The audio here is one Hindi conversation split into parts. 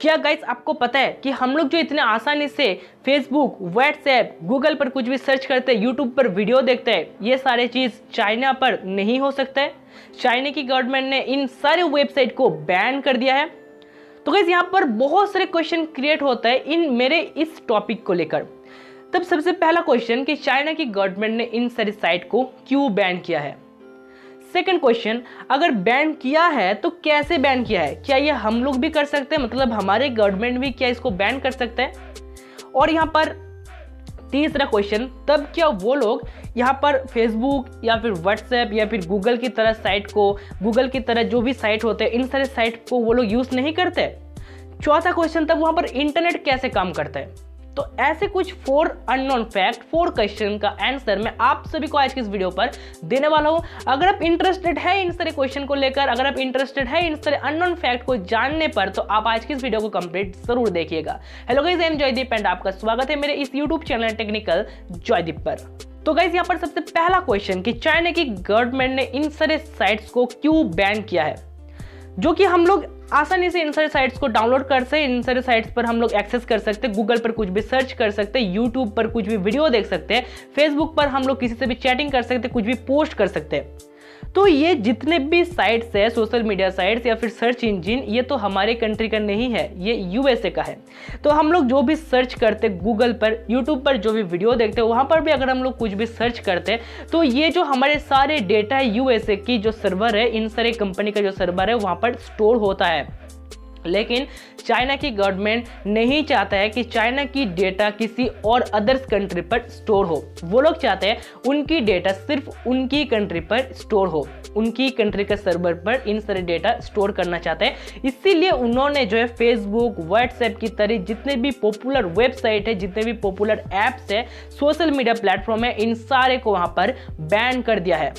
क्या गाइस आपको पता है कि हम लोग जो इतने आसानी से फेसबुक, व्हाट्सएप, गूगल पर कुछ भी सर्च करते हैं, यूट्यूब पर वीडियो देखते हैं, ये सारे चीज़ चाइना पर नहीं हो सकता है। चाइना की गवर्नमेंट ने इन सारे वेबसाइट को बैन कर दिया है। तो गाइस यहाँ पर बहुत सारे क्वेश्चन क्रिएट होता है इन मेरे इस टॉपिक को लेकर। तब सबसे पहला क्वेश्चन कि चाइना की गवर्नमेंट ने इन सारी साइट को क्यों बैन किया है। सेकंड क्वेश्चन, अगर बैन किया है तो कैसे बैन किया है, क्या ये हम लोग भी कर सकते हैं, मतलब हमारे गवर्नमेंट भी क्या इसको बैन कर सकते हैं। और यहाँ पर तीसरा क्वेश्चन, तब क्या वो लोग यहाँ पर फेसबुक या फिर व्हाट्सएप या फिर गूगल की तरह साइट को, गूगल की तरह जो भी साइट होते हैं इन सारे साइट को वो लोग यूज़ नहीं करते। चौथा क्वेश्चन, तब वहाँ पर इंटरनेट कैसे काम करता है। तो ऐसे कुछ 4 अननोन फैक्ट, 4 क्वेश्चन का आंसर मैं आप सभी को आज की इस वीडियो पर देने वाला हूं। अगर आप इंटरेस्टेड है इन सारे क्वेश्चन को लेकर, अगर आप इंटरेस्टेड है इन सारे अननोन फैक्ट को जानने पर, तो आप आज की इस वीडियो को कंप्लीट जरूर देखिएगा। Hello guys, I am Joydeep and आपका स्वागत है मेरे इस यूट्यूब चैनल टेक्निकल जॉयदीप पर। तो गाइस यहाँ पर सबसे पहला क्वेश्चन कि चाइना की गवर्नमेंट ने इन सारे साइट्स को क्यों बैन किया है, जो कि हम लोग आसानी से इन सारे साइट्स को डाउनलोड कर सकते हैं, इन सारे साइट्स पर हम लोग एक्सेस कर सकते हैं, गूगल पर कुछ भी सर्च कर सकते हैं, यूट्यूब पर कुछ भी वीडियो देख सकते हैं, फेसबुक पर हम लोग किसी से भी चैटिंग कर सकते हैं, कुछ भी पोस्ट कर सकते हैं। तो ये जितने भी साइट्स है, सोशल मीडिया साइट्स या फिर सर्च इंजिन, ये तो हमारे कंट्री का नहीं है, ये यूएसए का है। तो हम लोग जो भी सर्च करते हैं गूगल पर, यूट्यूब पर जो भी वीडियो देखते हैं, वहाँ पर भी अगर हम लोग कुछ भी सर्च करते हैं तो ये जो हमारे सारे डेटा है यूएसए की जो सर्वर है, इन सारे कंपनी का जो सर्वर है वहाँ पर स्टोर होता है। लेकिन चाइना की गवर्नमेंट नहीं चाहता है कि चाइना की डेटा किसी और अदर्स कंट्री पर स्टोर हो। वो लोग चाहते हैं उनकी डेटा सिर्फ उनकी कंट्री पर स्टोर हो, उनकी कंट्री के सर्वर पर इन सारे डेटा स्टोर करना चाहते हैं। इसीलिए उन्होंने जो है फेसबुक, व्हाट्सएप की तरह जितने भी पॉपुलर वेबसाइट है, जितने भी पॉपुलर ऐप्स है, सोशल मीडिया प्लेटफॉर्म है, इन सारे को वहां पर बैन कर दिया है।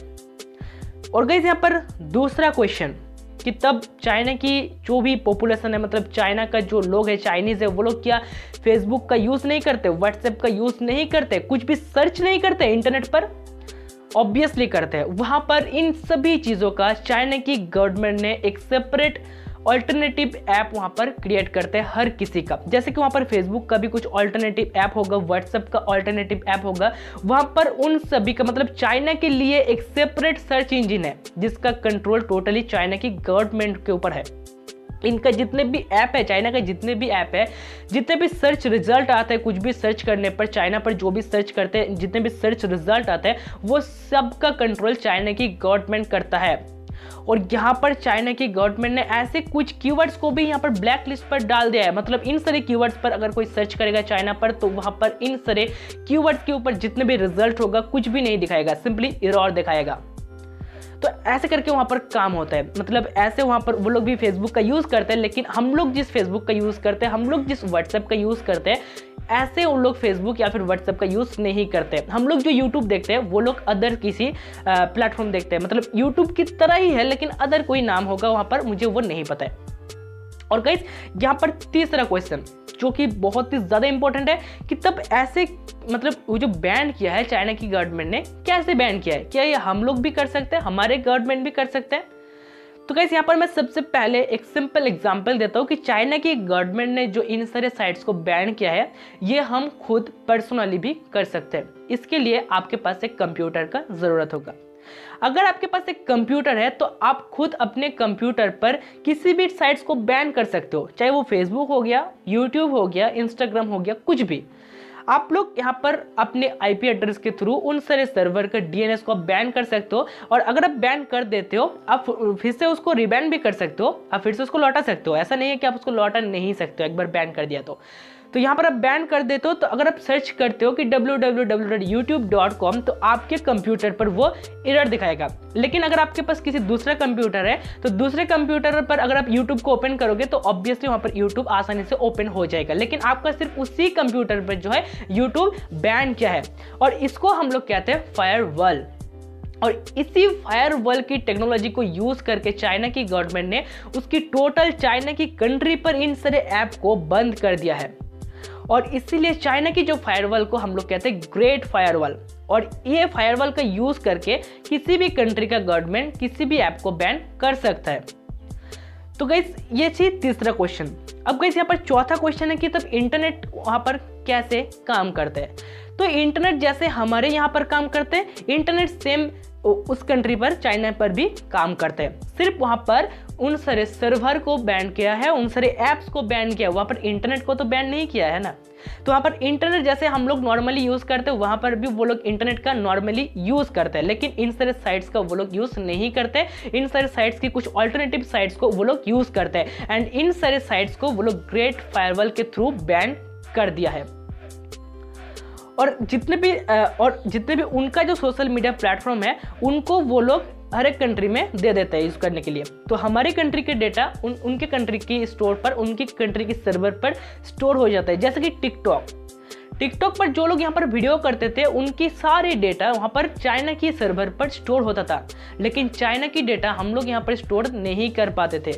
और गाइस यहाँ पर दूसरा क्वेश्चन कि तब चाइना की जो भी पॉपुलेशन है, मतलब चाइना का जो लोग है, चाइनीज है, वो लोग क्या फेसबुक का यूज नहीं करते, व्हाट्सएप का यूज नहीं करते, कुछ भी सर्च नहीं करते इंटरनेट पर? ऑब्वियसली करते हैं। वहां पर इन सभी चीजों का चाइना की गवर्नमेंट ने एक सेपरेट ऑल्टरनेटिव ऐप वहां पर क्रिएट करते हैं हर किसी का। जैसे कि वहां पर फेसबुक का भी कुछ ऑल्टरनेटिव ऐप होगा, व्हाट्सएप का ऑल्टरनेटिव ऐप होगा, वहां पर उन सभी का मतलब चाइना के लिए एक सेपरेट सर्च इंजिन है जिसका कंट्रोल टोटली चाइना की गवर्नमेंट के ऊपर है। इनका जितने भी ऐप है, चाइना का जितने भी ऐप है, जितने भी सर्च रिजल्ट आते हैं, कुछ भी सर्च करने पर चाइना पर जो भी सर्च करते हैं, जितने भी सर्च रिजल्ट आते हैं, वो सब का कंट्रोल चाइना की गवर्नमेंट करता है। और यहाँ पर चाइना की गवर्नमेंट ने ऐसे कुछ कीवर्ड्स को भी यहाँ पर ब्लैक लिस्ट पर डाल दिया है। मतलब इन सारे कीवर्ड्स पर अगर कोई सर्च करेगा चाइना पर, तो वहाँ पर इन सारे कीवर्ड्स के ऊपर जितने भी रिजल्ट होगा कुछ भी नहीं दिखाएगा, सिंपली एरर दिखाएगा। तो ऐसे करके वहाँ पर काम होता है। मतलब ऐसे वहाँ पर वो लोग भी फेसबुक का यूज़ करते हैं, लेकिन हम लोग जिस फेसबुक का यूज़ करते हैं, हम लोग जिस व्हाट्सएप का यूज़ करते हैं, ऐसे उन लोग फेसबुक या फिर व्हाट्सएप का यूज़ नहीं करते। हम लोग जो यूट्यूब देखते हैं वो लोग अदर किसी प्लेटफॉर्म देखते हैं, मतलब यूट्यूब की तरह ही है लेकिन अदर कोई नाम होगा वहाँ पर, मुझे वो नहीं पता है। और गाइस यहाँ पर तीसरा क्वेश्चन जो कि बहुत ही ज़्यादा इंपॉर्टेंट है कि तब ऐसे मतलब वो जो बैन किया है चाइना की गवर्नमेंट ने, कैसे बैन किया है, क्या ये हम लोग भी कर सकते हैं, हमारे गवर्नमेंट भी कर सकते हैं? तो गाइस यहाँ पर मैं सबसे पहले एक सिंपल एग्जांपल देता हूँ कि चाइना की गवर्नमेंट ने जो इन सारे साइट्स को बैन किया है, ये हम खुद पर्सनली भी कर सकते हैं। इसके लिए आपके पास एक कंप्यूटर का ज़रूरत होगा। अगर आपके पास एक कंप्यूटर है तो आप खुद अपने कंप्यूटर पर किसी भी साइट्स को बैन कर सकते हो, चाहे वो फेसबुक हो गया, यूट्यूब हो गया, इंस्टाग्राम हो गया, कुछ भी। आप लोग यहाँ पर अपने आईपी एड्रेस के थ्रू उन सारे सर्वर का डीएनएस को बैन कर सकते हो। और अगर आप बैन कर देते हो, आप फिर से उसको रिबैन भी कर सकते हो, आप फिर से उसको लौटा सकते हो। ऐसा नहीं है कि आप उसको लौटा नहीं सकते हो एक बार बैन कर दिया तो यहाँ पर आप बैन कर देते हो। तो अगर आप सर्च करते हो कि www.youtube.com, तो आपके कंप्यूटर पर वो एरर दिखाएगा। लेकिन अगर आपके पास किसी दूसरा कंप्यूटर है तो दूसरे कंप्यूटर पर अगर आप यूट्यूब को ओपन करोगे तो ऑब्वियसली वहाँ पर यूट्यूब आसानी से ओपन हो जाएगा। लेकिन आपका सिर्फ उसी कंप्यूटर पर जो है यूट्यूब बैन किया है, और इसको हम लोग कहते हैं फायरवॉल। और इसी फायरवॉल की टेक्नोलॉजी को यूज करके चाइना की गवर्नमेंट ने उसकी टोटल चाइना की कंट्री पर इन सारे ऐप को बंद कर दिया है। और इसीलिए चाइना की जो फायरवॉल को हम लोग कहते हैं ग्रेट फायरवॉल। और ये फायरवॉल का यूज करके किसी भी कंट्री का गवर्नमेंट किसी भी ऐप को बैन कर सकता है। तो गाइस ये थी तीसरा क्वेश्चन। अब गाइस यहाँ पर चौथा क्वेश्चन है कि तब इंटरनेट वहाँ पर कैसे काम करते हैं। तो इंटरनेट जैसे हमारे यहाँ पर काम करते हैं, इंटरनेट सेम उस कंट्री पर, चाइना पर भी काम करते हैं। सिर्फ वहाँ पर उन सारे सर्वर को बैन किया है, उन सारे ऐप्स को बैन किया है, वहाँ पर इंटरनेट को तो बैन नहीं किया है ना। तो वहाँ पर इंटरनेट जैसे हम लोग नॉर्मली यूज़ करते हैं, वहाँ पर भी वो लोग इंटरनेट का नॉर्मली यूज़ करते हैं, लेकिन इन सारे साइट्स का वो लोग यूज़ नहीं करते। इन सारे साइट्स की कुछ ऑल्टरनेटिव साइट्स को वो लोग यूज़ करते हैं, एंड इन सारे साइट्स को वो लोग ग्रेट फायरवॉल के थ्रू बैन कर दिया है। और जितने भी उनका जो सोशल मीडिया प्लेटफॉर्म है, उनको वो लोग हर एक कंट्री में दे देते हैं यूज़ करने के लिए। तो हमारे कंट्री के डेटा उनके कंट्री की स्टोर पर, उनकी कंट्री की सर्वर पर स्टोर हो जाता है। जैसे कि टिकटॉक पर जो लोग यहाँ पर वीडियो करते थे, उनकी सारे डेटा वहाँ पर चाइना की सर्वर पर स्टोर होता था, लेकिन चाइना की डेटा हम लोग यहाँ पर स्टोर नहीं कर पाते थे।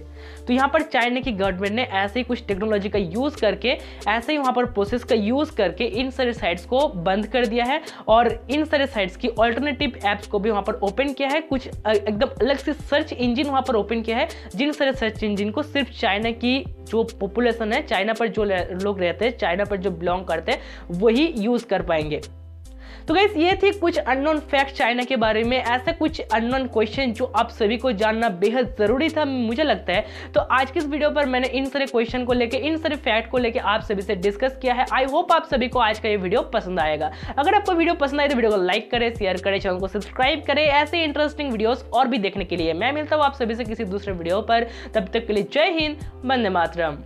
तो यहाँ पर चाइना की गवर्नमेंट ने ऐसे ही कुछ टेक्नोलॉजी का यूज़ करके, ऐसे ही वहाँ पर प्रोसेस का यूज़ करके इन सारे साइट्स को बंद कर दिया है, और इन सारे साइट्स की ऑल्टरनेटिव ऐप्स को भी वहाँ पर ओपन किया है। कुछ एकदम अलग से सर्च इंजिन वहाँ पर ओपन किया है, जिन सारे सर्च इंजिन को सिर्फ चाइना की जो पॉपुलेशन है, चाइना पर जो लोग रहते हैं, चाइना पर जो बिलोंग करते हैं, वही यूज़ कर पाएंगे। तो गाइस ये थी कुछ अननोन फैक्ट चाइना के बारे में, ऐसा कुछ अननोन क्वेश्चन जो आप सभी को जानना बेहद ज़रूरी था मुझे लगता है। तो आज की इस वीडियो पर मैंने इन सारे क्वेश्चन को लेके, इन सारे फैक्ट को लेके आप सभी से डिस्कस किया है। आई होप आप सभी को आज का ये वीडियो पसंद आएगा। अगर आपको वीडियो पसंद आए तो वीडियो को लाइक करें, शेयर करें, चैनल को सब्सक्राइब करें ऐसे इंटरेस्टिंग वीडियोस और भी देखने के लिए। मैं मिलता हूँ आप सभी से किसी दूसरे वीडियो पर, तब तक के लिए जय हिंद, वंदे मातरम।